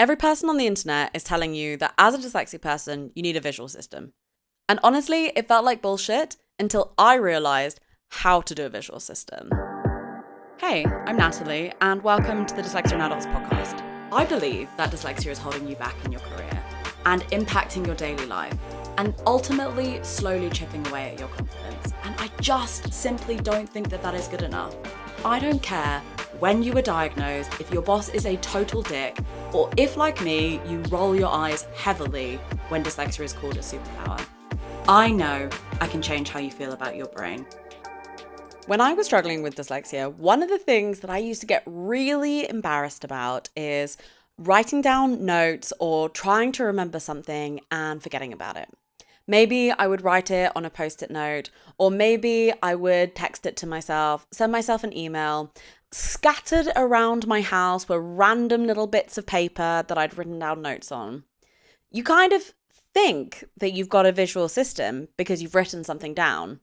Every person on the internet is telling you that as a dyslexic person, you need a visual system. And honestly, it felt like bullshit until I realized how to do a visual system. Hey, I'm Natalie, and welcome to the Dyslexia in Adults podcast. I believe that dyslexia is holding you back in your career and impacting your daily life, and ultimately slowly chipping away at your confidence. And I just simply don't think that that is good enough. I don't care when you were diagnosed, if your boss is a total dick, or if, like me, you roll your eyes heavily when dyslexia is called a superpower. I know I can change how you feel about your brain. When I was struggling with dyslexia, one of the things that I used to get really embarrassed about is writing down notes or trying to remember something and forgetting about it. Maybe I would write it on a post-it note, or maybe I would text it to myself, send myself an email. Scattered around my house were random little bits of paper that I'd written down notes on. You kind of think that you've got a visual system because you've written something down.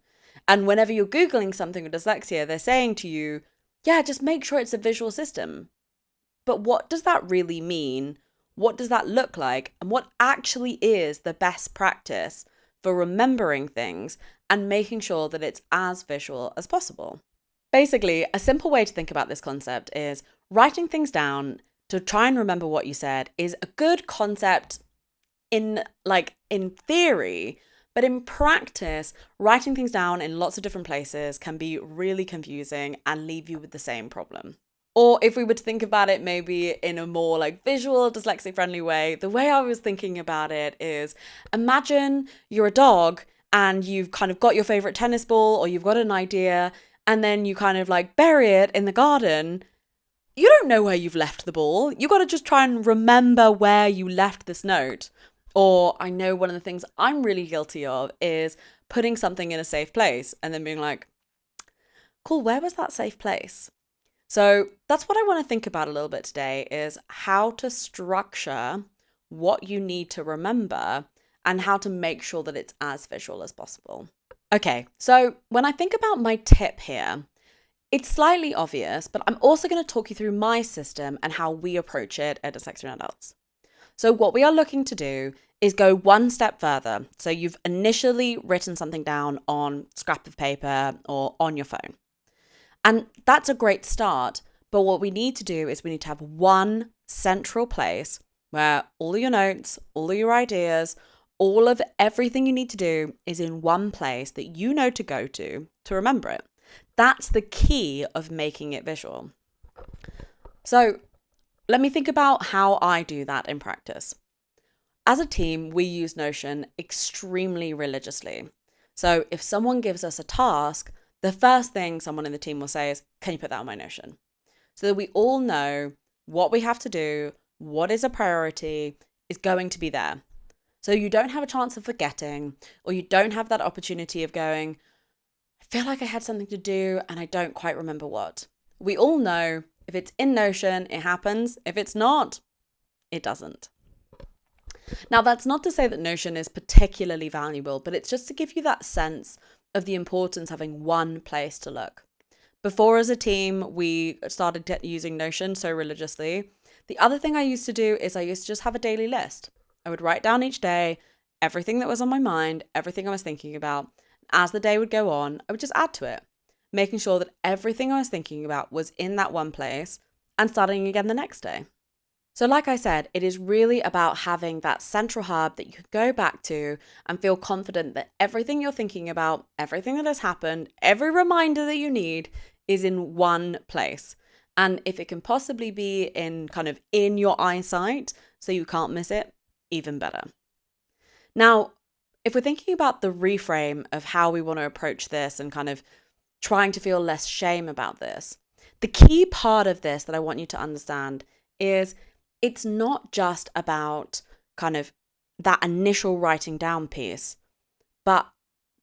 And whenever you're Googling something with dyslexia, they're saying to you, yeah, just make sure it's a visual system. But what does that really mean? What does that look like? And what actually is the best practice for remembering things and making sure that it's as visual as possible? Basically, a simple way to think about this concept is writing things down to try and remember what you said is a good concept in theory, but in practice, writing things down in lots of different places can be really confusing and leave you with the same problem. Or if we were to think about it maybe in a more visual, dyslexic friendly way, the way I was thinking about it is imagine you're a dog and you've kind of got your favorite tennis ball or you've got an idea and then you kind of bury it in the garden. You don't know where you've left the ball. You got to just try and remember where you left this note. Or I know one of the things I'm really guilty of is putting something in a safe place and then being like, cool, where was that safe place? So that's what I want to think about a little bit today is how to structure what you need to remember and how to make sure that it's as visual as possible. Okay, so when I think about my tip here, it's slightly obvious, but I'm also going to talk you through my system and how we approach it at Dyslexia in Adults. So what we are looking to do is go one step further. So you've initially written something down on a scrap of paper or on your phone. And that's a great start. But what we need to do is we need to have one central place where all of your notes, all of your ideas, all of everything you need to do is in one place that you know to go to remember it. That's the key of making it visual. So let me think about how I do that in practice. As a team, we use Notion extremely religiously. So if someone gives us a task, the first thing someone in the team will say is, can you put that on my Notion? So that we all know what we have to do, what is a priority, is going to be there. So you don't have a chance of forgetting, or you don't have that opportunity of going, I feel like I had something to do and I don't quite remember what. We all know if it's in Notion, it happens. If it's not, it doesn't. Now, that's not to say that Notion is particularly valuable, but it's just to give you that sense of the importance of having one place to look. Before, as a team, we started using Notion so religiously. The other thing I used to do is I used to just have a daily list. I would write down each day everything that was on my mind, everything I was thinking about. As the day would go on, I would just add to it, making sure that everything I was thinking about was in that one place and starting again the next day. So like I said, it is really about having that central hub that you can go back to and feel confident that everything you're thinking about, everything that has happened, every reminder that you need is in one place. And if it can possibly be in your eyesight so you can't miss it, even better. Now, if we're thinking about the reframe of how we want to approach this and kind of trying to feel less shame about this, the key part of this that I want you to understand is it's not just about kind of that initial writing down piece, but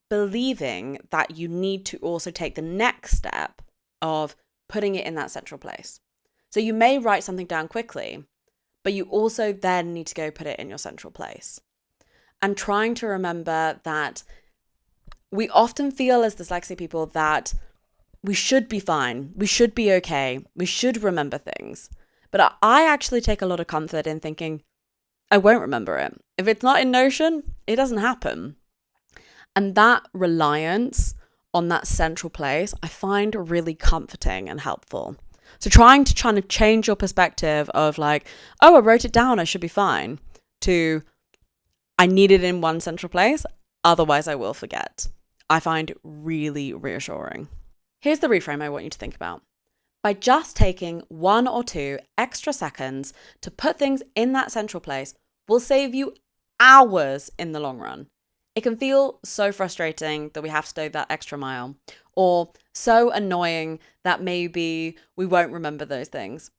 believing that you need to also take the next step of putting it in that central place. So you may write something down quickly, but you also then need to go put it in your central place. And trying to remember that we often feel as dyslexic people that we should be fine, we should be okay, we should remember things. But I actually take a lot of comfort in thinking, I won't remember it. If it's not in Notion, it doesn't happen. And that reliance on that central place, I find really comforting and helpful. So trying to change your perspective of like, oh, I wrote it down, I should be fine, to I need it in one central place, otherwise I will forget, I find really reassuring. Here's the reframe I want you to think about. By just taking 1 or 2 extra seconds to put things in that central place will save you hours in the long run. It can feel so frustrating that we have to go that extra mile, or so annoying that maybe we won't remember those things.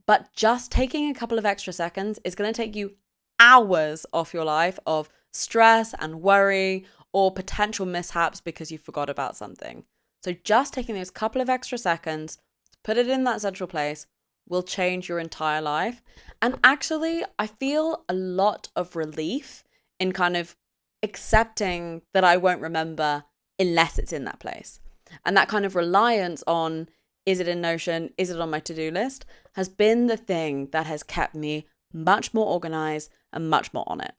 But just taking a couple of extra seconds is going to take you hours off your life of stress and worry or potential mishaps because you forgot about something. So just taking those couple of extra seconds to put it in that central place will change your entire life. And actually, I feel a lot of relief in kind of accepting that I won't remember unless it's in that place. And that kind of reliance on, is it in Notion, is it on my to-do list, has been the thing that has kept me much more organized and much more on it.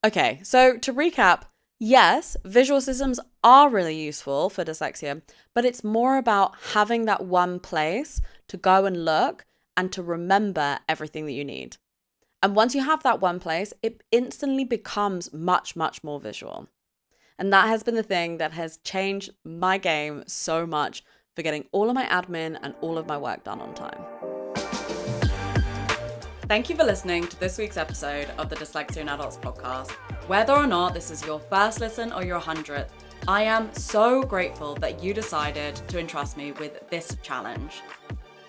Okay, so to recap, yes, visual systems are really useful for dyslexia, but it's more about having that one place to go and look and to remember everything that you need. And once you have that one place, it instantly becomes much, much more visual. And that has been the thing that has changed my game so much for getting all of my admin and all of my work done on time. Thank you for listening to this week's episode of the Dyslexia in Adults podcast. Whether or not this is your first listen or your 100th, I am so grateful that you decided to entrust me with this challenge.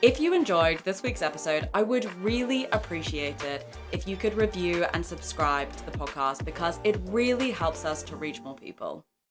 If you enjoyed this week's episode, I would really appreciate it if you could review and subscribe to the podcast because it really helps us to reach more people.